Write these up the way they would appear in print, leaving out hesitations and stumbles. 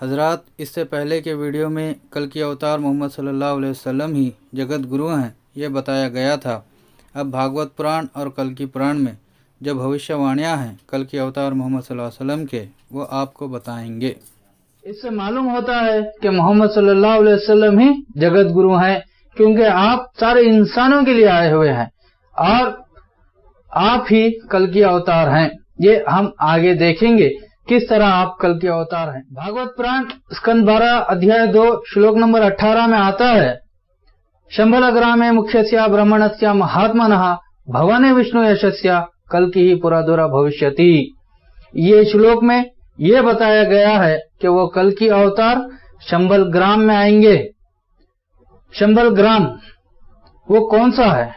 حضرات، اس سے پہلے کے ویڈیو میں کل کی اوتار محمد صلی اللہ علیہ وسلم ہی جگت گرو ہیں یہ بتایا گیا تھا۔ اب بھاگوت پران اور کل کی پران میں جو بھوشیہ وانیاں ہیں کل کی اوتار محمد صلی اللہ علیہ وسلم کے، وہ آپ کو بتائیں گے۔ اس سے معلوم ہوتا ہے کہ محمد صلی اللہ علیہ وسلم ہی جگت گرو ہیں، کیونکہ آپ سارے انسانوں کے لیے آئے ہوئے ہیں اور آپ ہی کل کی اوتار ہیں۔ یہ ہم آگے دیکھیں گے کس طرح آپ کل کے اوتار ہیں۔ بھاگوت پران اسکند 12 ادھیائے 2 شلوک نمبر 18 میں آتا ہے، شمبل گرامے مکھیسیا برہمنسیا مہاتمنہ بھوانے وشنو یشسیا کل کی ہی پرادورا بھوشیتی۔ یہ شلوک میں یہ بتایا گیا ہے کہ وہ کل کی اوتار شمبل گرام میں آئیں گے۔ شمبل گرام وہ کون سا ہے؟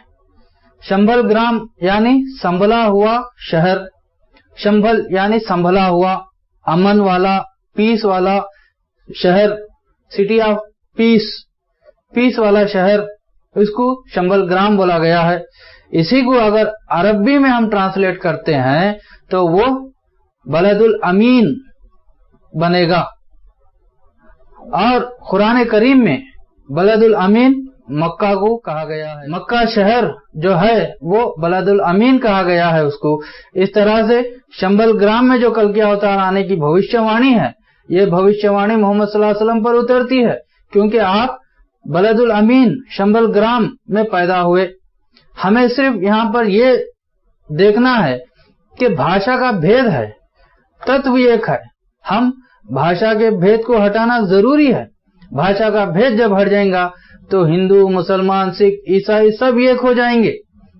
شمبل گرام یعنی سنبھلا ہوا شہر، شمبل یعنی سنبھلا ہوا، امن والا، پیس والا شہر، سٹی آف پیس، پیس والا شہر، اس کو شمبل گرام بولا گیا ہے۔ اسی کو اگر عربی میں ہم ٹرانسلیٹ کرتے ہیں تو وہ بلد الامین بنے گا، اور قرآن کریم میں بلد الامین مکہ کو کہا گیا ہے۔ مکہ شہر جو ہے وہ بلد الامین کہا گیا ہے اس کو۔ اس طرح سے شمبل گرام میں جو کل کے اوتار آنے کی بھوشیہ وانی ہے، یہ بھوشیہ وانی محمد صلی اللہ علیہ وسلم پر اترتی ہے، کیونکہ آپ بلد الامین شمبل گرام میں پیدا ہوئے۔ ہمیں صرف یہاں پر یہ دیکھنا ہے کہ بھاشا کا بھید ہے، تتو ایک ہے۔ ہم بھاشا کے بھید کو ہٹانا ضروری ہے۔ بھاشا کا بھید جب ہٹ جائے گا تو ہندو، مسلمان، سکھ، عیسائی سب ایک ہو جائیں گے،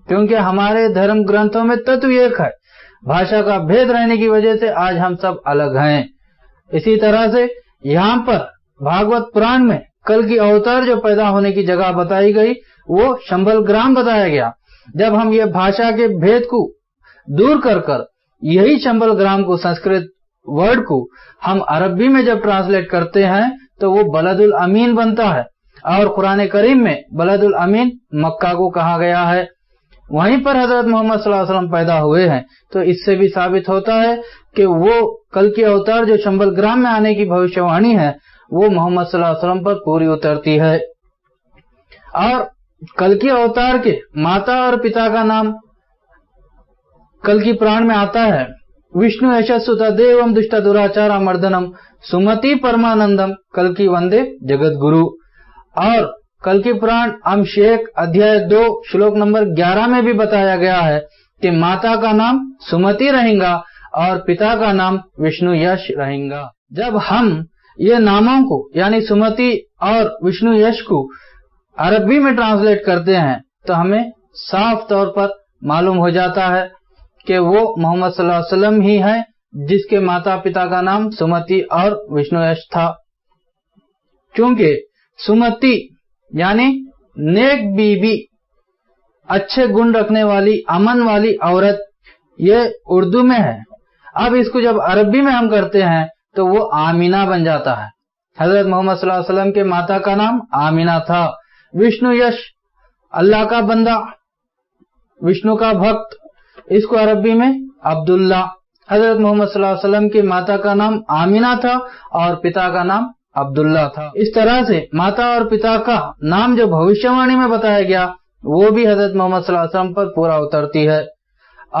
کیونکہ ہمارے دھرم گرنتھوں میں تتو ایک ہے۔ بھاشا کا بھید رہنے کی وجہ سے آج ہم سب الگ ہیں۔ اسی طرح سے یہاں پر بھاگوت پران میں کل کی اوتار جو پیدا ہونے کی جگہ بتائی گئی وہ شمبل گرام بتایا گیا۔ جب ہم یہ بھاشا کے بھید کو دور کر کر یہی شمبل گرام کو، سنسکرت ورڈ کو ہم عربی میں جب ٹرانسلیٹ کرتے ہیں تو وہ بلد الامین بنتا ہے، اور قرآن کریم میں بلد الامین مکہ کو کہا گیا ہے۔ وہیں پر حضرت محمد صلی اللہ علیہ وسلم پیدا ہوئے ہیں، تو اس سے بھی ثابت ہوتا ہے کہ وہ کل کے اوتار جو شمبل گرام میں آنے کی بھوشیہ وانی ہے وہ محمد صلی اللہ علیہ وسلم پر پوری اترتی ہے۔ اور کل کے اوتار کے ماتا اور پتا کا نام کل کی پران میں آتا ہے، وشنو یشسوتا دیوم دشٹ دراچارا مردنم سمتی پرمانندم کل کی وندے جگت گرو۔ اور کل کی پران امشیک ادھیائے 2 شلوک نمبر 11 میں بھی بتایا گیا ہے کہ ماتا کا نام سمتی رہیں گا اور پتا کا نام وشنو یش رہیں گا۔ جب ہم یہ ناموں کو یعنی سمتی اور وشنو یش کو عربی میں ٹرانسلیٹ کرتے ہیں تو ہمیں صاف طور پر معلوم ہو جاتا ہے کہ وہ محمد صلی اللہ علیہ وسلم ہی ہیں جس کے ماتا پتا کا نام سمتی اور وشنو یش تھا۔ چونکہ سمتی یعنی نیک بیوی، اچھے گن رکھنے والی، امن والی عورت، یہ اردو میں ہے۔ اب اس کو جب عربی میں ہم کرتے ہیں تو وہ آمینہ بن جاتا ہے۔ حضرت محمد صلی اللہ علیہ وسلم کے ماتا کا نام آمینہ تھا۔ وشنو یش اللہ کا بندہ، وشنو کا بھکت، اس کو عربی میں عبداللہ۔ حضرت محمد صلی اللہ علیہ وسلم کی ماتا کا نام آمینہ تھا اور پتا کا نام عبداللہ تھا۔ اس طرح سے ماتا اور پتا کا نام جو بھوشیہ وانی میں بتایا گیا وہ بھی حضرت محمد صلی اللہ علیہ وسلم پر پورا اترتی ہے۔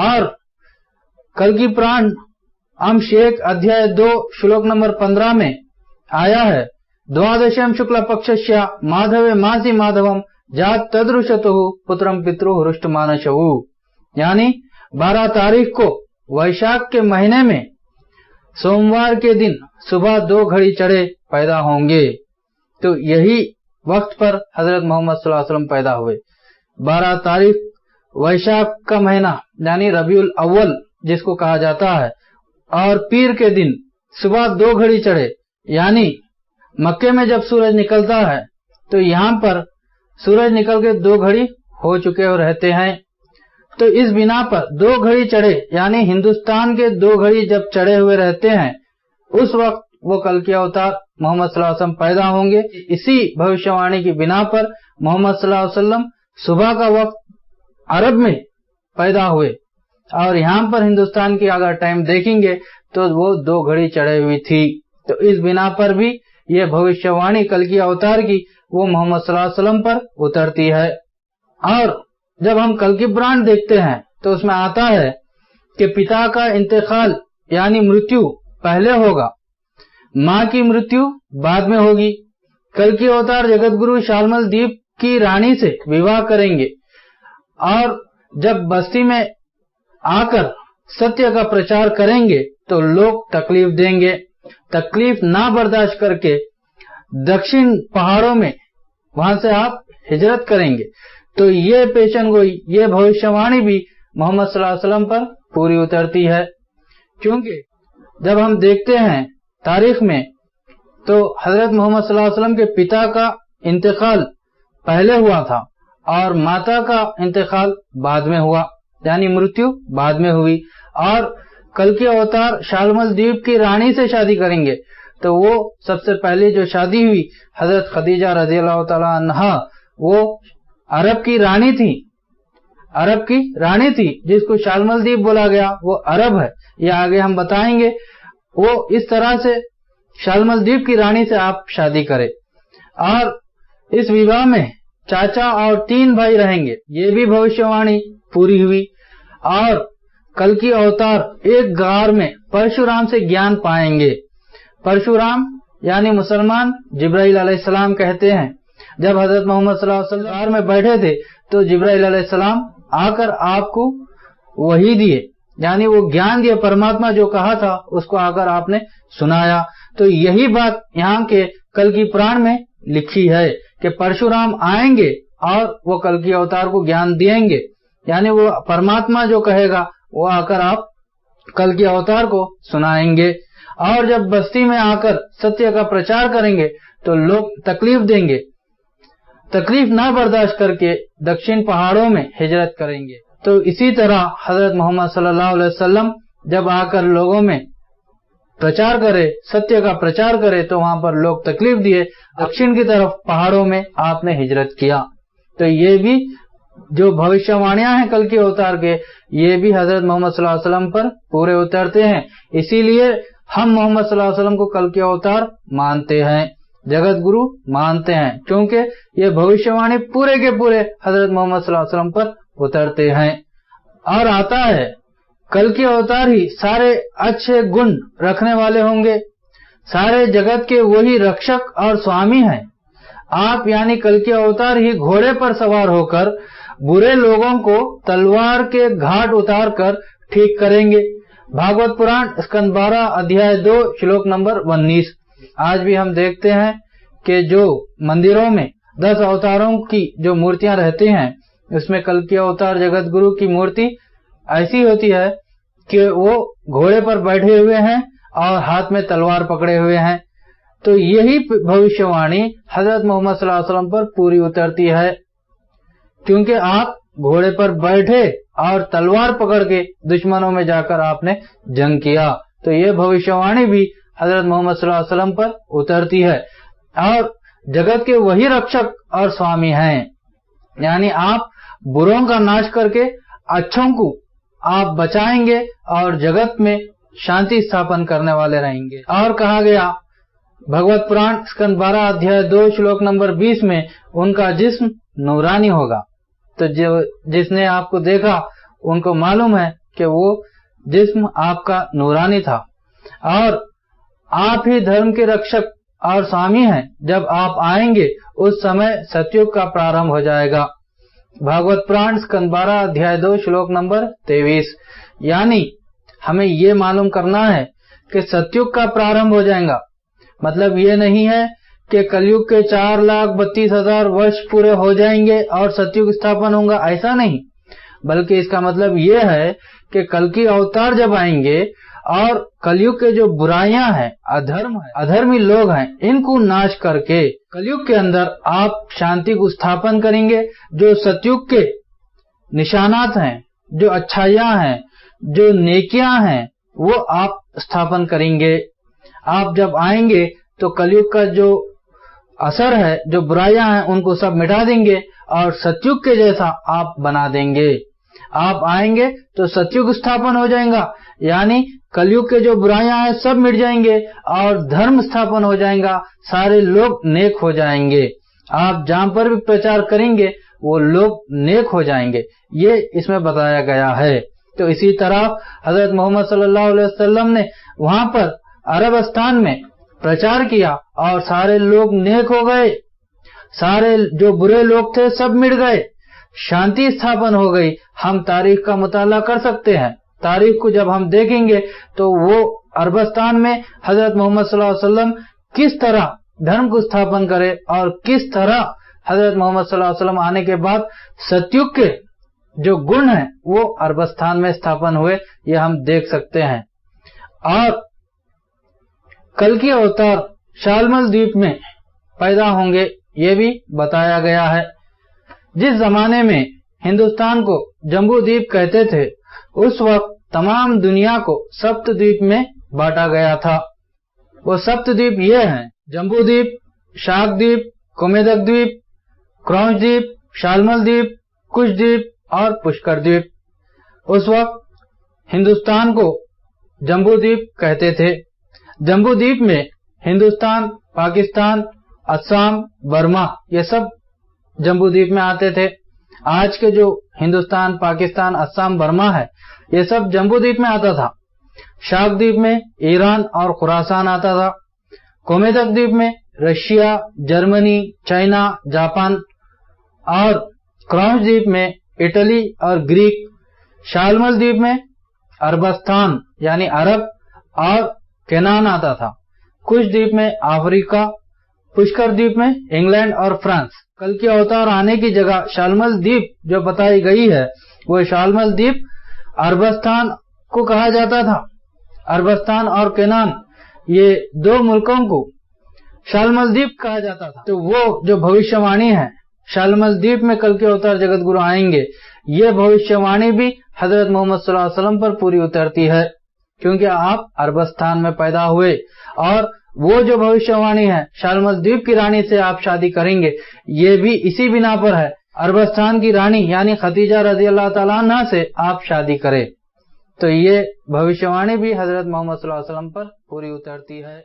اور کل کی پران امشیک ادھیائے 2 شلوک نمبر 15 میں آیا ہے، دوادشم شکلا پکششیا مادھوے ماسی مادھوم جات تدرشتو پترم پترو ہرشٹ مانشو، یعنی 12 تاریخ کو ویشاکھ کے مہینے میں سوموار کے دن صبح 2 گھڑی چڑھے پیدا ہوں گے۔ تو یہی وقت پر حضرت محمد صلی اللہ علیہ وسلم پیدا ہوئے۔ 12 تاریخ ویشاکھ کا مہینہ یعنی ربیع الاول جس کو کہا جاتا ہے، اور پیر کے دن صبح 2 گھڑی چڑھے، یعنی مکے میں جب سورج نکلتا ہے تو یہاں پر سورج نکل کے 2 گھڑی ہو چکے رہتے ہیں۔ تو اس بنا پر 2 گھڑی چڑھے یعنی ہندوستان کے 2 گھڑی جب چڑھے ہوئے رہتے ہیں اس وقت وہ کل کے اوتار محمد صلی اللہ علیہ وسلم پیدا ہوں گے۔ اسی بھوشیہ وانی کی بنا پر محمد صلی اللہ علیہ وسلم صبح کا وقت عرب میں پیدا ہوئے، اور یہاں پر ہندوستان کی اگر ٹائم دیکھیں گے تو وہ 2 گھڑی چڑھے ہوئی تھی۔ تو اس बिना पर भी ये भविष्यवाणी कल की अवतार की वो मोहम्मद सल्लल्लाहु अलैहि वसल्लम पर उतरती है। और जब हम कल की पुराण देखते हैं तो उसमें आता है कि पिता का इंतकाल यानी मृत्यु पहले होगा, माँ की मृत्यु बाद में होगी। कल की अवतार जगत गुरु शालमल द्वीप की रानी से विवाह करेंगे और जब बस्ती में आकर सत्य का प्रचार करेंगे तो लोग तकलीफ देंगे। तकलीफ ना बर्दाश्त करके दक्षिण पहाड़ों में वहां से आप हिजरत करेंगे। तो ये पेशन गोई, ये भविष्यवाणी भी मोहम्मद सल्लल्लाहु अलैहि वसल्लम पर पूरी उतरती है। क्योंकि जब हम देखते हैं तारीख में तो हजरत मोहम्मद सल्लल्लाहु अलैहि वसल्लम के पिता का इंतकाल पहले हुआ था और माता का इंतकाल बाद में हुआ, यानी मृत्यु बाद में हुई। और कल की अवतार शालमल द्वीप की रानी से शादी करेंगे तो वो सबसे पहले जो शादी हुई हजरत खदीजा रज़ियल्लाहु ताला अन्हा, वो अरब की रानी थी, अरब की रानी थी जिसको शालमल द्वीप बोला गया, वो अरब है, ये आगे हम बताएंगे। वो इस तरह से शालमल द्वीप की रानी से आप शादी करें और इस विवाह में चाचा और 3 भाई रहेंगे, ये भी भविष्यवाणी पूरी हुई। और कल की अवतार एक गार में परशुराम से ज्ञान पाएंगे। परशुराम यानी मुसलमान जिब्राइल अलैहिस्सलाम कहते हैं। जब हजरत मोहम्मद सल्लल्लाहु अलैहि वसल्लम गार में बैठे थे तो जिब्राइल अलैहिस्सलाम आकर आपको वही दिए, यानी वो ज्ञान दिए, परमात्मा जो कहा था उसको आकर आपने सुनाया। तो यही बात यहाँ के कल की पुराण में लिखी है कि परशुराम आएंगे और वो कल की अवतार को ज्ञान देंगे, यानी वो परमात्मा जो कहेगा वो आकर आप कल की अवतार को सुनाएंगे। और जब बस्ती में आकर सत्य का प्रचार करेंगे तो लोग तकलीफ देंगे, तकलीफ ना बर्दाश्त करके दक्षिण पहाड़ों में हिजरत करेंगे। तो इसी तरह हजरत मोहम्मद सल्लल्लाहु अलैहि वसल्लम जब आकर लोगों में प्रचार करे, सत्य का प्रचार करे, तो वहां पर लोग तकलीफ दिए, दक्षिण की तरफ पहाड़ों में आपने हिजरत किया। तो ये भी जो भविष्यवाणियां हैं कल के अवतार के, ये भी हजरत मोहम्मद सल्लल्लाहु अलैहि वसल्लम पर पूरे उतरते हैं। इसीलिए हम मोहम्मद सल्लल्लाहु अलैहि वसल्लम को कल के अवतार मानते हैं, जगत गुरु मानते हैं, क्योंकि ये भविष्यवाणी पूरे के पूरे हजरत मोहम्मद सल्लल्लाहु अलैहि वसल्लम पर उतरते हैं। और आता है कल के अवतार ही सारे अच्छे गुण रखने वाले होंगे, सारे जगत के वही रक्षक और स्वामी हैं। आप यानी कल के अवतार ही घोड़े पर सवार होकर बुरे लोगों को तलवार के घाट उतार कर ठीक करेंगे। भागवत पुराण स्कंद 12 अध्याय 2 श्लोक नंबर 19। आज भी हम देखते हैं कि जो मंदिरों में 10 अवतारों की जो मूर्तियां रहती हैं, उसमें कल के अवतार जगत गुरु की मूर्ति ऐसी होती है कि वो घोड़े पर बैठे हुए हैं और हाथ में तलवार पकड़े हुए हैं। तो यही भविष्यवाणी हजरत मोहम्मद सल्लल्लाहु अलैहि वसल्लम पर पूरी उतरती है, क्योंकि आप घोड़े पर बैठे और तलवार पकड़ के दुश्मनों में जाकर आपने जंग किया। तो ये भविष्यवाणी भी हजरत मोहम्मद सल्लल्लाहु अलैहि वसल्लम पर उतरती है। और जगत के वही रक्षक और स्वामी हैं, यानी आप बुरों का नाश करके अच्छों को आप बचाएंगे और जगत में शांति स्थापन करने वाले रहेंगे। और कहा गया भगवत पुराण स्कंद 12 अध्याय 2 श्लोक नंबर 20 में, उनका जिस्म नूरानी होगा। तो जिसने आपको देखा उनको मालूम है कि वो जिस्म आपका नूरानी था। और आप ही धर्म के रक्षक और स्वामी हैं। जब आप आएंगे उस समय सतयुग का प्रारंभ हो जाएगा। भागवत पुराण स्कंद 12 अध्याय 2 श्लोक नंबर 23। यानी हमें ये मालूम करना है कि सतयुग का प्रारंभ हो जाएगा। मतलब ये नहीं है कि कलयुग के 4,32,000 वर्ष पूरे हो जाएंगे और सतयुग स्थापन होगा, ऐसा नहीं, बल्कि इसका मतलब ये है कि कल की अवतार जब आएंगे और कलयुग के जो बुराइयां हैं, अधर्म है, अधर्मी लोग हैं, इनको नाश करके कलयुग के अंदर आप शांति को स्थापन करेंगे। जो सतयुग के निशानात हैं, जो अच्छाइयां हैं, जो नेकियां हैं, वो आप स्थापन करेंगे। आप जब आएंगे तो कलयुग का जो असर है, जो बुराइयां हैं, उनको सब मिटा देंगे और सतयुग के जैसा आप बना देंगे। आप आएंगे तो सतयुग स्थापन हो जाएगा, यानी कलयुग के जो बुराइयां हैं सब मिट जाएंगे और धर्म स्थापन हो जाएगा, सारे लोग नेक हो जाएंगे। आप जहां पर भी प्रचार करेंगे वो लोग नेक हो जाएंगे, ये इसमें बताया गया है। तो इसी तरह हजरत मोहम्मद सल्लल्लाहु अलैहि वसल्लम ने वहां पर अरबस्तान में प्रचार किया और सारे लोग नेक हो गए, सारे जो बुरे लोग थे सब मिट गए, शांति स्थापन हो गई। हम तारीख का मुताला कर सकते हैं, तारीख को जब हम देखेंगे तो वो अरबस्तान में हजरत मोहम्मद सल्लल्लाहु अलैहि वसल्लम किस तरह धर्म को स्थापन करे और किस तरह हजरत मोहम्मद सल्लल्लाहु अलैहि वसल्लम आने के बाद सतयुग के जो गुण हैं वो अरबस्तान में स्थापन हुए, ये हम देख सकते हैं। और कल की अवतार शालमल द्वीप में पैदा होंगे, ये भी बताया गया है। जिस जमाने में हिंदुस्तान को जम्बू द्वीप कहते थे, उस वक्त तमाम दुनिया को सप्त द्वीप में बांटा गया था। वो सप्त द्वीप ये हैं: जम्बू द्वीप, शाक द्वीप, कोमेदक द्वीप, क्रॉस द्वीप, शालमल द्वीप, कुश द्वीप और पुष्कर द्वीप। उस वक्त हिंदुस्तान को जम्बू द्वीप कहते थे। जम्बू द्वीप में हिंदुस्तान, पाकिस्तान, असम, बर्मा ये सब जम्बू द्वीप में आते थे। आज के जो हिंदुस्तान, पाकिस्तान, असम, बर्मा है ये सब जम्बू द्वीप में आता था। शाक द्वीप में ईरान और खुरासान आता था। कोमेदक द्वीप में रशिया, जर्मनी, चाइना, जापान और क्रॉस द्वीप में इटली और ग्रीक। शालमल द्वीप में अरबस्तान यानी अरब और केनान आता था। कुश द्वीप में अफ्रीका, पुष्कर द्वीप में इंग्लैंड और फ्रांस। कल की अवतार आने की जगह शालमल द्वीप जो बताई गई है वो शालमल द्वीप अरबस्तान को कहा जाता था। अरबस्तान और केनान ये दो मुल्कों को शालमल द्वीप कहा जाता था। तो वो जो भविष्यवाणी है शालमल द्वीप में कल के अवतार जगत गुरु आएंगे, ये भविष्यवाणी भी हजरत मोहम्मद सल्लल्लाहु अलैहि वसल्लम पर पूरी उतरती है, क्योंकि आप अरबस्तान में पैदा हुए और वो जो भविष्यवाणी है शालमल द्वीप की रानी से आप शादी करेंगे, ये भी इसी बिना पर है अरबस्तान की रानी यानी खदीजा रजी अल्लाह ताला अन्हा से आप शादी करें। तो ये भविष्यवाणी भी हजरत मोहम्मद सल्लल्लाहु अलैहि वसल्लम पर पूरी उतरती है।